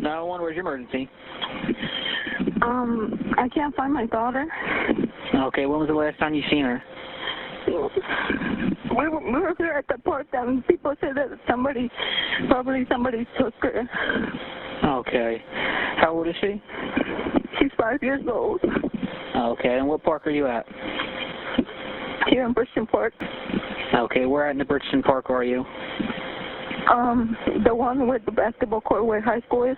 911, where's your emergency? I can't find my daughter. Okay, when was the last time you seen her? We were here at the park, and people said that probably somebody took her. Okay. How old is she? She's 5 years old. Okay, and what park are you at? Here in Bridgeton Park. Okay, where at in the Bridgeton Park are you? The one with the basketball court where high school is.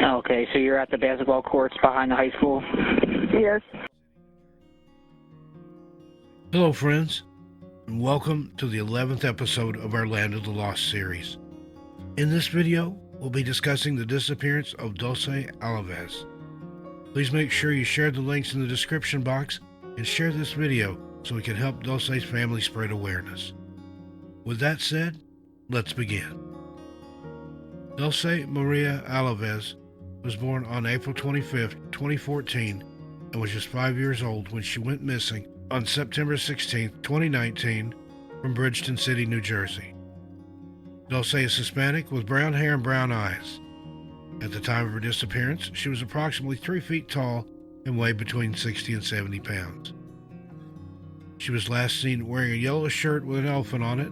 Okay, so you're at the basketball courts behind the high school? Yes. Hello, friends, and welcome to the 11th episode of our Land of the Lost series. In this video, we'll be discussing the disappearance of Dulce Alavez. Please make sure you share the links in the description box and share this video so we can help Dulce's family spread awareness. With that said, let's begin. Dulce Maria Alavez was born on April 25, 2014, and was just 5 years old when she went missing on September 16, 2019, from Bridgeton City, New Jersey. Dulce is Hispanic with brown hair and brown eyes. At the time of her disappearance, she was approximately 3 feet tall and weighed between 60 and 70 pounds. She was last seen wearing a yellow shirt with an elephant on it,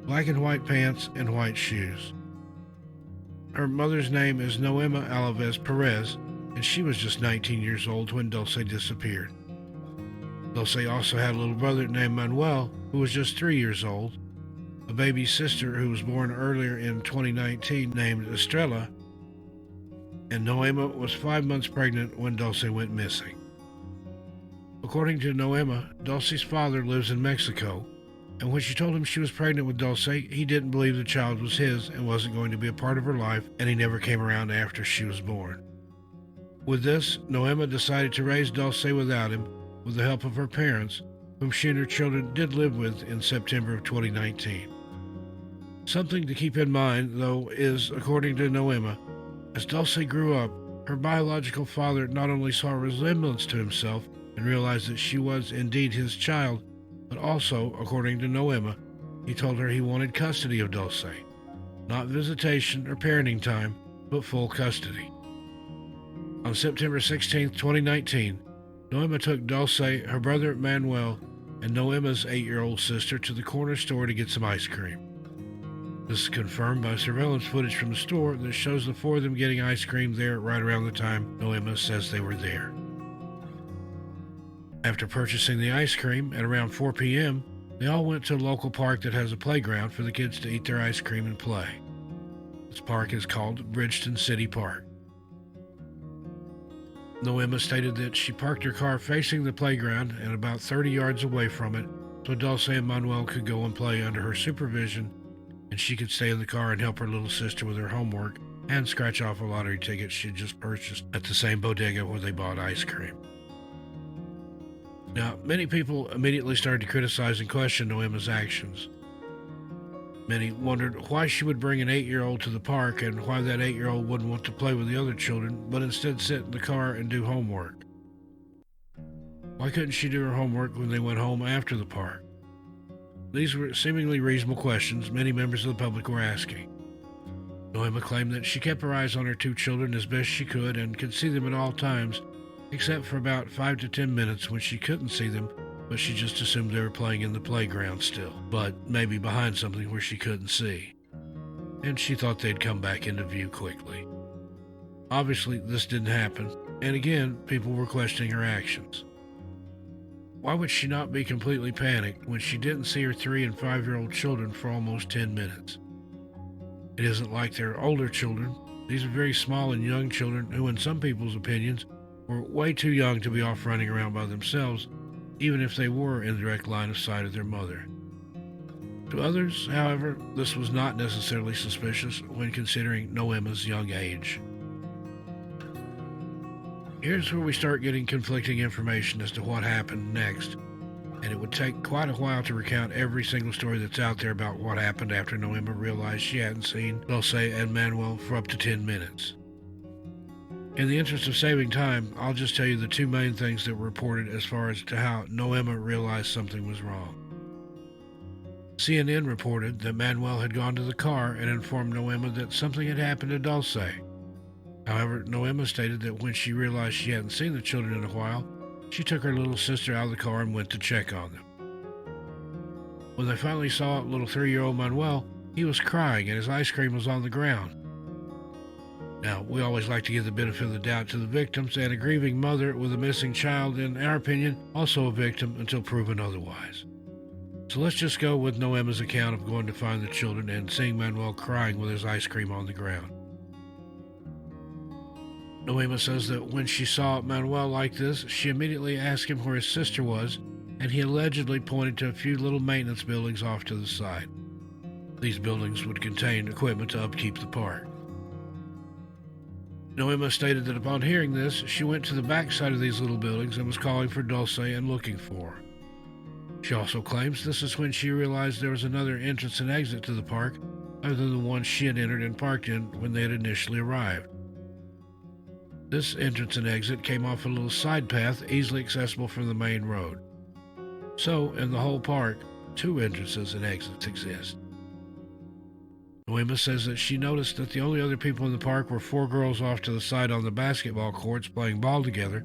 black and white pants, and white shoes. Her mother's name is Noema Alavez Perez, and she was just 19 years old when Dulce disappeared. Dulce also had a little brother named Manuel, who was just 3 years old, a baby sister who was born earlier in 2019 named Estrella, and Noema was 5 months pregnant when Dulce went missing. According to Noema, Dulce's father lives in Mexico, and when she told him she was pregnant with Dulce, he didn't believe the child was his and wasn't going to be a part of her life, and he never came around after she was born. With this, Noema decided to raise Dulce without him, with the help of her parents, whom she and her children did live with in September of 2019. Something to keep in mind, though, is, according to Noema, as Dulce grew up, her biological father not only saw a resemblance to himself and realized that she was indeed his child, but also, according to Noema, he told her he wanted custody of Dulce. Not visitation or parenting time, but full custody. On September 16, 2019, Noema took Dulce, her brother Manuel, and Noema's 8-year-old sister to the corner store to get some ice cream. This is confirmed by surveillance footage from the store that shows the four of them getting ice cream there right around the time Noema says they were there. After purchasing the ice cream at around 4 p.m., they all went to a local park that has a playground for the kids to eat their ice cream and play. This park is called Bridgeton City Park. Noema stated that she parked her car facing the playground and about 30 yards away from it so Dulce and Manuel could go and play under her supervision, and she could stay in the car and help her little sister with her homework and scratch off a lottery ticket she had just purchased at the same bodega where they bought ice cream. Now, many people immediately started to criticize and question Noema's actions. Many wondered why she would bring an 8-year-old to the park and why that 8-year-old wouldn't want to play with the other children, but instead sit in the car and do homework. Why couldn't she do her homework when they went home after the park? These were seemingly reasonable questions many members of the public were asking. Noema claimed that she kept her eyes on her 2 children as best she could and could see them at all times, except for about 5 to 10 minutes when she couldn't see them, but she just assumed they were playing in the playground still, but maybe behind something where she couldn't see. And she thought they'd come back into view quickly. Obviously, this didn't happen, and again, people were questioning her actions. Why would she not be completely panicked when she didn't see her 3- and 5-year-old children for almost 10 minutes? It isn't like they're older children. These are very small and young children who, in some people's opinions, were way too young to be off running around by themselves, even if they were in direct line of sight of their mother. To others, however, this was not necessarily suspicious when considering Noema's young age. Here's where we start getting conflicting information as to what happened next, and it would take quite a while to recount every single story that's out there about what happened after Noema realized she hadn't seen Dulce and Manuel for up to 10 minutes. In the interest of saving time, I'll just tell you the 2 main things that were reported as far as to how Noema realized something was wrong. CNN reported that Manuel had gone to the car and informed Noema that something had happened to Dulce. However, Noema stated that when she realized she hadn't seen the children in a while, she took her little sister out of the car and went to check on them. When they finally saw little 3-year-old Manuel, he was crying and his ice cream was on the ground. Now, we always like to give the benefit of the doubt to the victims, and a grieving mother with a missing child, in our opinion, also a victim until proven otherwise. So let's just go with Noema's account of going to find the children and seeing Manuel crying with his ice cream on the ground. Noema says that when she saw Manuel like this, she immediately asked him where his sister was, and he allegedly pointed to a few little maintenance buildings off to the side. These buildings would contain equipment to upkeep the park. Noema stated that upon hearing this, she went to the back side of these little buildings and was calling for Dulce and looking for her. She also claims this is when she realized there was another entrance and exit to the park other than the one she had entered and parked in when they had initially arrived. This entrance and exit came off a little side path easily accessible from the main road. So, in the whole park, 2 entrances and exits exist. Noema says that she noticed that the only other people in the park were 4 girls off to the side on the basketball courts playing ball together,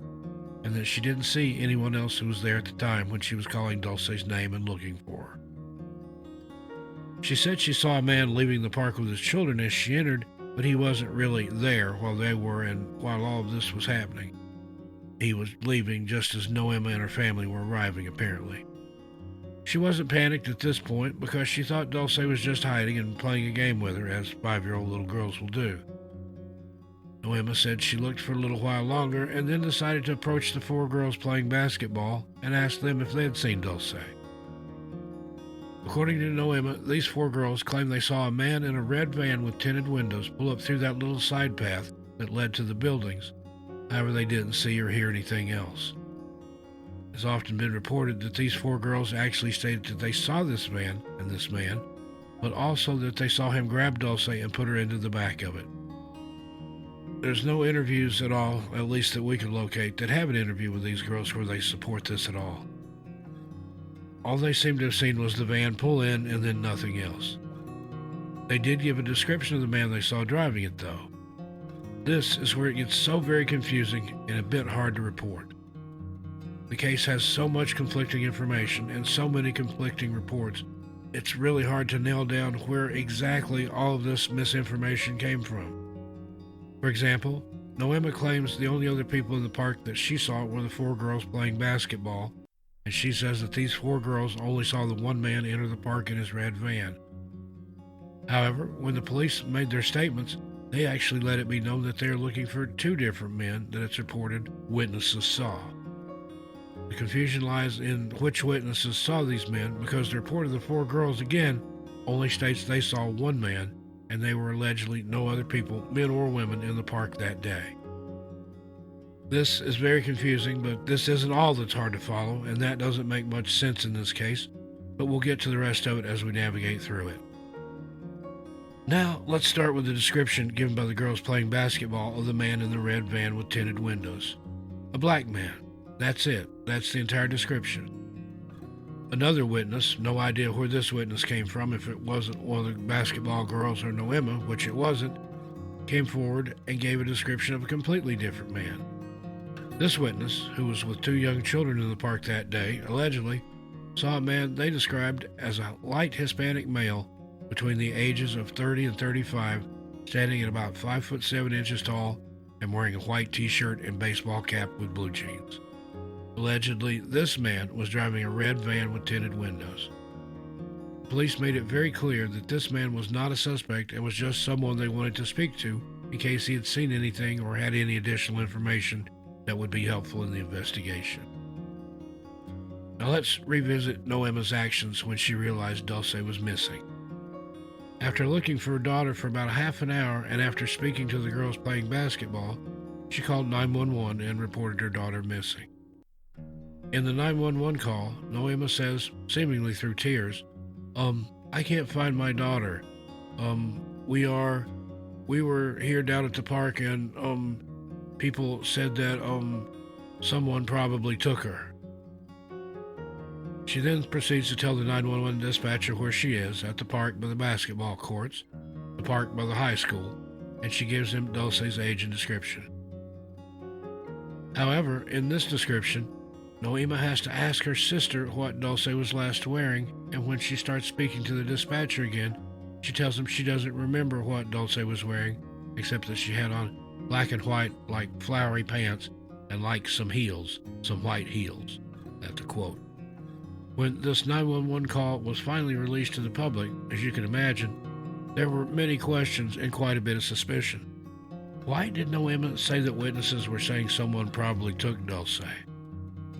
and that she didn't see anyone else who was there at the time when she was calling Dulce's name and looking for her. She said she saw a man leaving the park with his children as she entered, but he wasn't really there while they were and while all of this was happening. He was leaving just as Noema and her family were arriving, apparently. She wasn't panicked at this point because she thought Dulce was just hiding and playing a game with her, as 5-year-old little girls will do. Noema said she looked for a little while longer and then decided to approach the 4 girls playing basketball and ask them if they had seen Dulce. According to Noema, these 4 girls claimed they saw a man in a red van with tinted windows pull up through that little side path that led to the buildings. However, they didn't see or hear anything else. It's often been reported that these 4 girls actually stated that they saw this van and this man, but also that they saw him grab Dulce and put her into the back of it. There's no interviews at all, at least that we can locate, that have an interview with these girls where they support this at all. All they seem to have seen was the van pull in and then nothing else. They did give a description of the man they saw driving it, though. This is where it gets so very confusing and a bit hard to report. The case has so much conflicting information and so many conflicting reports, it's really hard to nail down where exactly all of this misinformation came from. For example, Noema claims the only other people in the park that she saw were the 4 girls playing basketball, and she says that these 4 girls only saw the one man enter the park in his red van. However, when the police made their statements, they actually let it be known that they are looking for 2 different men that it's reported witnesses saw. The confusion lies in which witnesses saw these men, because the report of the 4 girls again only states they saw one man, and they were allegedly no other people, men or women, in the park that day. This is very confusing, but this isn't all that's hard to follow, and that doesn't make much sense in this case, but we'll get to the rest of it as we navigate through it. Now, let's start with the description given by the girls playing basketball of the man in the red van with tinted windows. A black man. That's it. That's the entire description. Another witness, no idea where this witness came from, if it wasn't one of the basketball girls or Noema, which it wasn't, came forward and gave a description of a completely different man. This witness, who was with 2 young children in the park that day, allegedly saw a man they described as a light Hispanic male between the ages of 30 and 35, standing at about 5'7" tall and wearing a white t-shirt and baseball cap with blue jeans. Allegedly, this man was driving a red van with tinted windows. Police made it very clear that this man was not a suspect and was just someone they wanted to speak to in case he had seen anything or had any additional information that would be helpful in the investigation. Now let's revisit Noema's actions when she realized Dulce was missing. After looking for her daughter for about a half an hour and after speaking to the girls playing basketball, she called 911 and reported her daughter missing. In the 911 call, Noema says, seemingly through tears, I can't find my daughter. We were here down at the park and, people said that, someone probably took her. She then proceeds to tell the 911 dispatcher where she is, at the park by the basketball courts, the park by the high school, and she gives him Dulce's age and description. However, in this description, Noema has to ask her sister what Dulce was last wearing, and when she starts speaking to the dispatcher again, she tells him she doesn't remember what Dulce was wearing, except that she had on black and white, like flowery pants, and like some white heels. That's a quote. When this 911 call was finally released to the public, as you can imagine, there were many questions and quite a bit of suspicion. Why did Noema say that witnesses were saying someone probably took Dulce?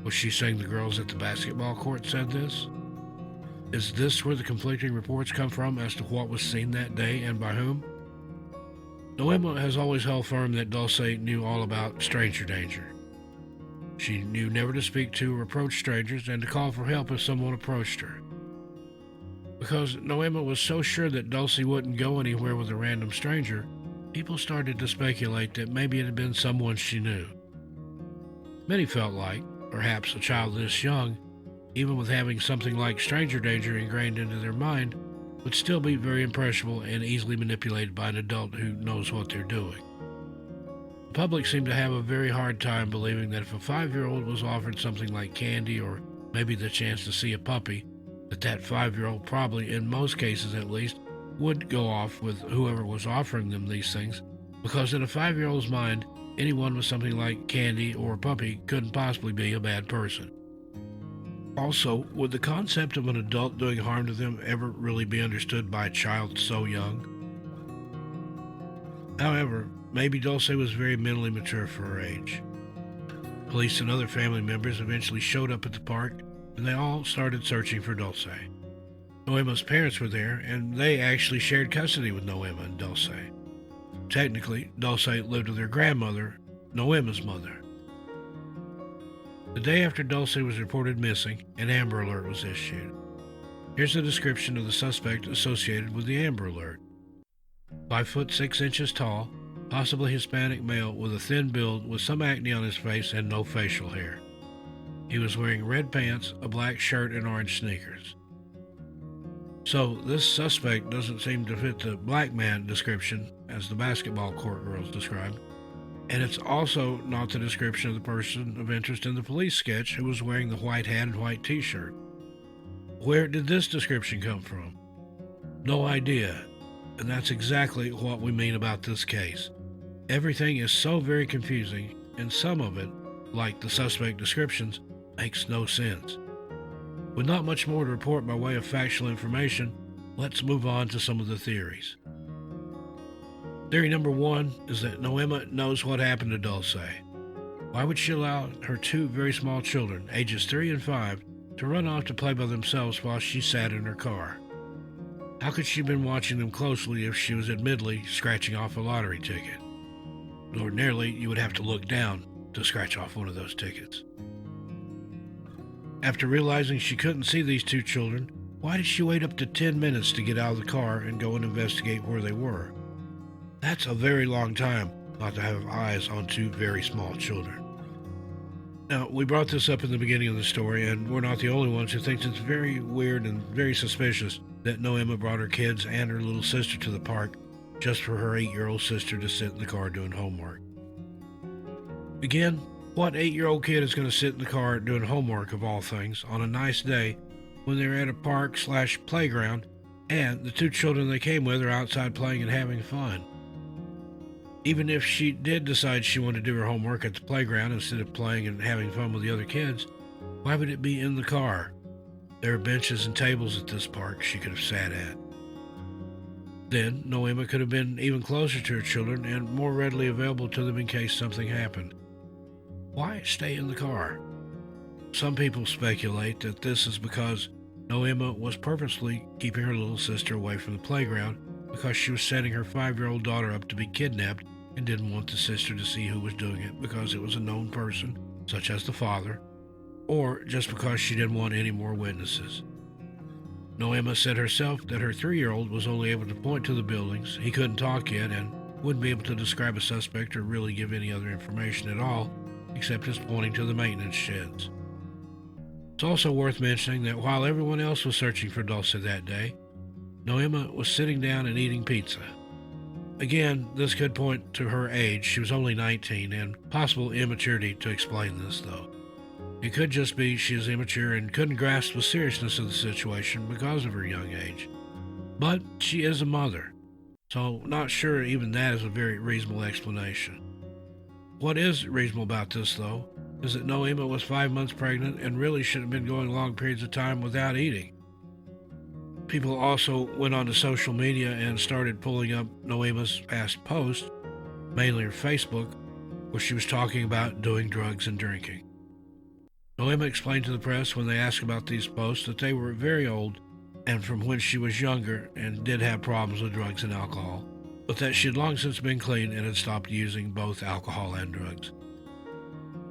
Was she saying the girls at the basketball court said this? Is this where the conflicting reports come from as to what was seen that day and by whom? Noema has always held firm that Dulce knew all about stranger danger. She knew never to speak to or approach strangers and to call for help if someone approached her. Because Noema was so sure that Dulce wouldn't go anywhere with a random stranger, people started to speculate that maybe it had been someone she knew. Many felt like, perhaps a child this young, even with having something like stranger danger ingrained into their mind, would still be very impressionable and easily manipulated by an adult who knows what they're doing. The public seemed to have a very hard time believing that if a 5-year-old was offered something like candy or maybe the chance to see a puppy, that 5-year-old probably, in most cases at least, would go off with whoever was offering them these things, because in a 5-year-old's mind, anyone with something like candy or a puppy couldn't possibly be a bad person. Also, would the concept of an adult doing harm to them ever really be understood by a child so young? However, maybe Dulce was very mentally mature for her age. Police and other family members eventually showed up at the park, and they all started searching for Dulce. Noema's parents were there, and they actually shared custody with Noema and Dulce. Technically, Dulce lived with her grandmother, Noema's mother. The day after Dulce was reported missing, an Amber Alert was issued. Here's a description of the suspect associated with the Amber Alert. 5 foot 6 inches tall, possibly Hispanic male with a thin build with some acne on his face and no facial hair. He was wearing red pants, a black shirt, and orange sneakers. So this suspect doesn't seem to fit the black man description as the basketball court girls described. And it's also not the description of the person of interest in the police sketch who was wearing the white hat and white t-shirt. Where did this description come from? No idea. And that's exactly what we mean about this case. Everything is so very confusing, and some of it, like the suspect descriptions, makes no sense. With not much more to report by way of factual information, let's move on to some of the theories. Theory number 1 is that Noema knows what happened to Dulce. Why would she allow her 2 very small children, ages 3 and 5, to run off to play by themselves while she sat in her car? How could she have been watching them closely if she was admittedly scratching off a lottery ticket? Ordinarily, you would have to look down to scratch off one of those tickets. After realizing she couldn't see these 2 children, why did she wait up to 10 minutes to get out of the car and go and investigate where they were? That's a very long time not to have eyes on 2 very small children. Now, we brought this up in the beginning of the story, and we're not the only ones who think it's very weird and very suspicious that Noema brought her kids and her little sister to the park just for her 8-year-old sister to sit in the car doing homework. Again, what 8-year-old kid is going to sit in the car doing homework, of all things, on a nice day when they're at a park/playground and the 2 children they came with are outside playing and having fun? Even if she did decide she wanted to do her homework at the playground instead of playing and having fun with the other kids, why would it be in the car? There are benches and tables at this park she could have sat at. Then, Noema could have been even closer to her children and more readily available to them in case something happened. Why stay in the car? Some people speculate that this is because Noema was purposely keeping her little sister away from the playground because she was setting her 5-year-old daughter up to be kidnapped and didn't want the sister to see who was doing it because it was a known person, such as the father, or just because she didn't want any more witnesses. Noema said herself that her 3-year-old was only able to point to the buildings, he couldn't talk yet, and wouldn't be able to describe a suspect or really give any other information at all, except just pointing to the maintenance sheds. It's also worth mentioning that while everyone else was searching for Dulce that day, Noema was sitting down and eating pizza. Again, this could point to her age. She was only 19, and possible immaturity to explain this, though. It could just be she is immature and couldn't grasp the seriousness of the situation because of her young age. But she is a mother, so not sure even that is a very reasonable explanation. What is reasonable about this, though, is that Noema was 5 months pregnant and really shouldn't have been going long periods of time without eating. People also went onto social media and started pulling up Noema's past posts, mainly her Facebook, where she was talking about doing drugs and drinking. Noema explained to the press when they asked about these posts that they were very old and from when she was younger and did have problems with drugs and alcohol, but that she had long since been clean and had stopped using both alcohol and drugs.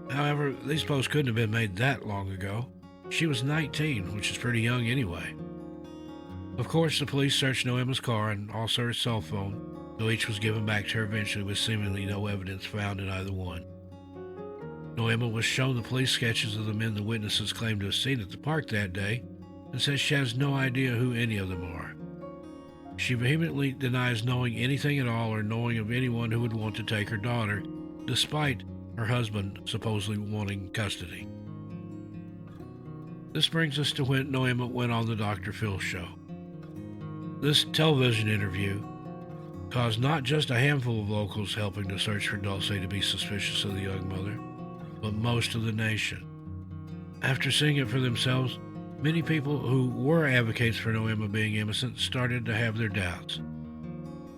However, these posts couldn't have been made that long ago. She was 19, which is pretty young anyway. Of course, the police searched Noema's car and also her cell phone, though each was given back to her eventually with seemingly no evidence found in either one. Noema was shown the police sketches of the men the witnesses claimed to have seen at the park that day and says she has no idea who any of them are. She vehemently denies knowing anything at all or knowing of anyone who would want to take her daughter, despite her husband supposedly wanting custody. This brings us to when Noema went on the Dr. Phil show. This television interview caused not just a handful of locals helping to search for Dulce to be suspicious of the young mother, but most of the nation. After seeing it for themselves, many people who were advocates for Noema being innocent started to have their doubts.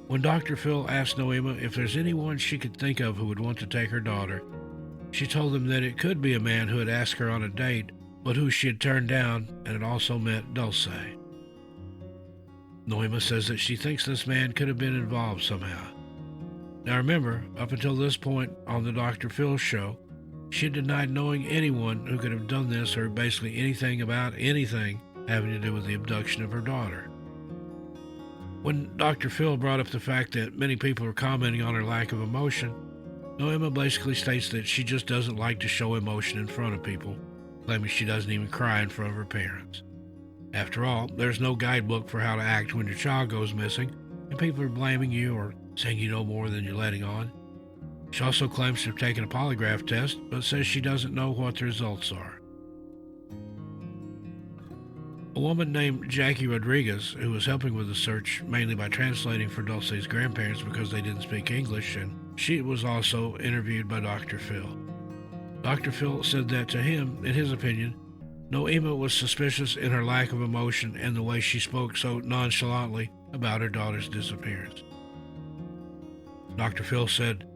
When Dr. Phil asked Noema if there's anyone she could think of who would want to take her daughter, she told him that it could be a man who had asked her on a date, but who she had turned down, and had also met Dulce. Noema says that she thinks this man could have been involved somehow. Now remember, up until this point on the Dr. Phil show, she had denied knowing anyone who could have done this or basically anything about anything having to do with the abduction of her daughter. When Dr. Phil brought up the fact that many people are commenting on her lack of emotion, Noema basically states that she just doesn't like to show emotion in front of people, claiming she doesn't even cry in front of her parents. After all, there's no guidebook for how to act when your child goes missing, and people are blaming you or saying you know more than you're letting on. She also claims to have taken a polygraph test, but says she doesn't know what the results are. A woman named Jackie Rodriguez, who was helping with the search mainly by translating for Dulce's grandparents because they didn't speak English, and she was also interviewed by Dr. Phil. Dr. Phil said that to him, in his opinion, Noema was suspicious in her lack of emotion and the way she spoke so nonchalantly about her daughter's disappearance. Dr. Phil said,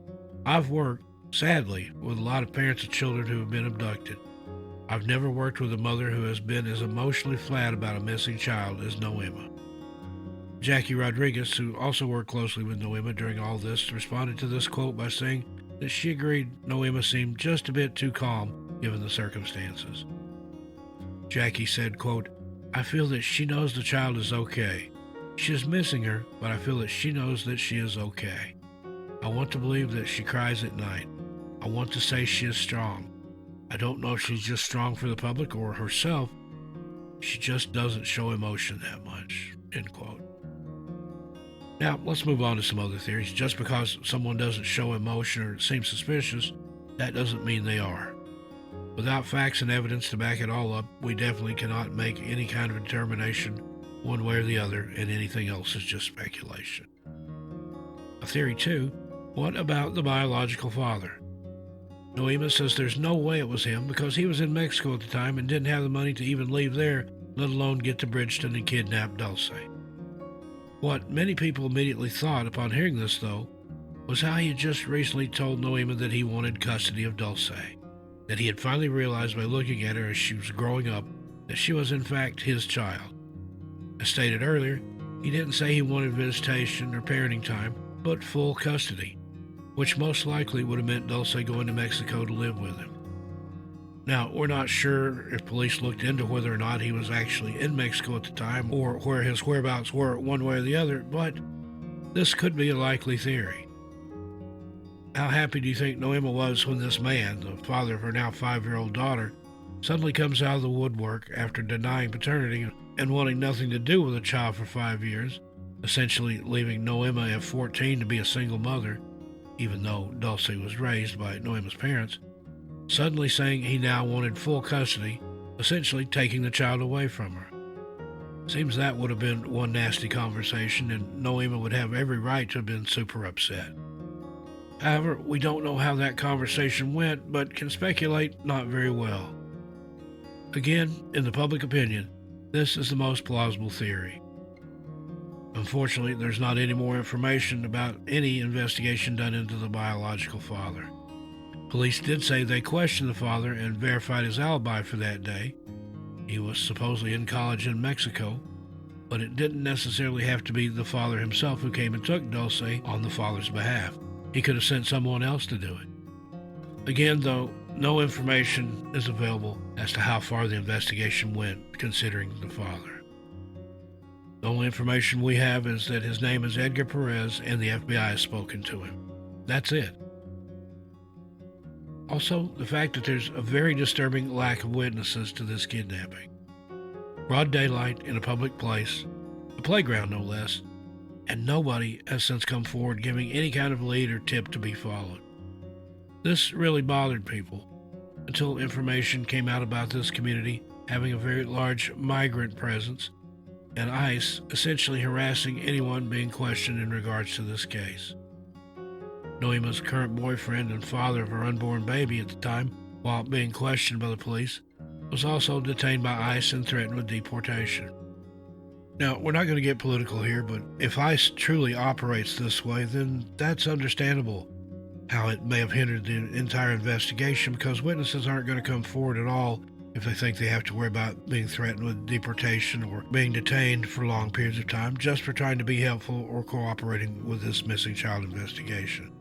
"I've worked, sadly, with a lot of parents of children who have been abducted. I've never worked with a mother who has been as emotionally flat about a missing child as Noema." Jackie Rodriguez, who also worked closely with Noema during all this, responded to this quote by saying that she agreed Noema seemed just a bit too calm given the circumstances. Jackie said, quote, "I feel that she knows the child is okay. She is missing her, but I feel that she knows that she is okay. I want to believe that she cries at night. I want to say she is strong. I don't know if she's just strong for the public or herself. She just doesn't show emotion that much," end quote. Now, let's move on to some other theories. Just because someone doesn't show emotion or seems suspicious, that doesn't mean they are. Without facts and evidence to back it all up, we definitely cannot make any kind of determination one way or the other, and anything else is just speculation. A theory 2, what about the biological father? Noema says there's no way it was him because he was in Mexico at the time and didn't have the money to even leave there, let alone get to Bridgeton and kidnap Dulce. What many people immediately thought upon hearing this, though, was how he had just recently told Noema that he wanted custody of Dulce, that he had finally realized by looking at her as she was growing up that she was in fact his child. As stated earlier, he didn't say he wanted visitation or parenting time, but full custody, which most likely would have meant Dulce going to Mexico to live with him. Now, we're not sure if police looked into whether or not he was actually in Mexico at the time or where his whereabouts were one way or the other, but this could be a likely theory. How happy do you think Noema was when this man, the father of her now 5-year-old daughter, suddenly comes out of the woodwork after denying paternity and wanting nothing to do with the child for 5 years, essentially leaving Noema at 14 to be a single mother, even though Dulce was raised by Noema's parents, suddenly saying he now wanted full custody, essentially taking the child away from her. Seems that would have been one nasty conversation, and Noema would have every right to have been super upset. However, we don't know how that conversation went, but can speculate not very well. Again, in the public opinion, this is the most plausible theory. Unfortunately, there's not any more information about any investigation done into the biological father. Police did say they questioned the father and verified his alibi for that day. He was supposedly in college in Mexico, but it didn't necessarily have to be the father himself who came and took Dulce on the father's behalf. He could have sent someone else to do it. Again, though, no information is available as to how far the investigation went considering the father. The only information we have is that his name is Edgar Perez and the FBI has spoken to him. That's it. Also, the fact that there's a very disturbing lack of witnesses to this kidnapping. Broad daylight in a public place, a playground no less, and nobody has since come forward giving any kind of lead or tip to be followed. This really bothered people until information came out about this community having a very large migrant presence and ICE essentially harassing anyone being questioned in regards to this case. Noema's current boyfriend and father of her unborn baby at the time, while being questioned by the police, was also detained by ICE and threatened with deportation. Now, we're not going to get political here, but if ICE truly operates this way, then that's understandable how it may have hindered the entire investigation, because witnesses aren't going to come forward at all if they think they have to worry about being threatened with deportation or being detained for long periods of time just for trying to be helpful or cooperating with this missing child investigation.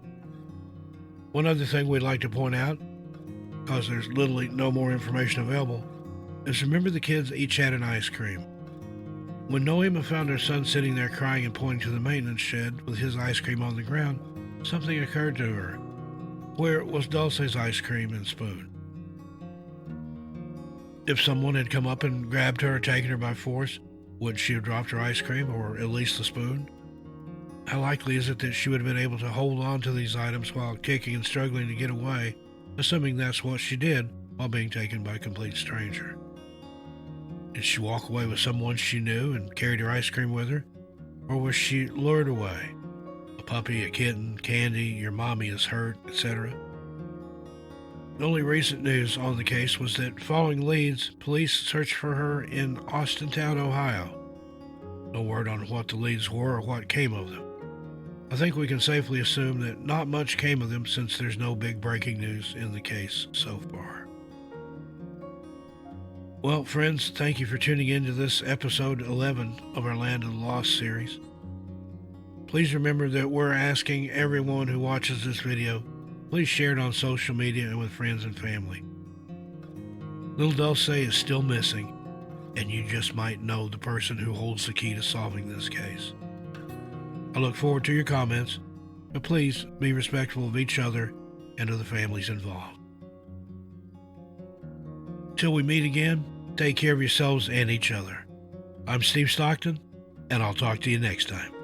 One other thing we'd like to point out, because there's literally no more information available, is remember the kids each had an ice cream. When Noema found her son sitting there crying and pointing to the maintenance shed with his ice cream on the ground, something occurred to her. Where was Dulce's ice cream and spoon? If someone had come up and grabbed her or taken her by force, would she have dropped her ice cream or at least the spoon? How likely is it that she would have been able to hold on to these items while kicking and struggling to get away, assuming that's what she did while being taken by a complete stranger? Did she walk away with someone she knew and carried her ice cream with her? Or was she lured away? A puppy, a kitten, candy, your mommy is hurt, etc. The only recent news on the case was that following leads, police searched for her in Austintown, Ohio. No word on what the leads were or what came of them. I think we can safely assume that not much came of them since there's no big breaking news in the case so far. Well, friends, thank you for tuning in to this episode 11 of our Land of the Lost series. Please remember that we're asking everyone who watches this video, please share it on social media and with friends and family. Little Dulce is still missing, and you just might know the person who holds the key to solving this case. I look forward to your comments, but please be respectful of each other and of the families involved. Till we meet again, take care of yourselves and each other. I'm Steve Stockton, and I'll talk to you next time.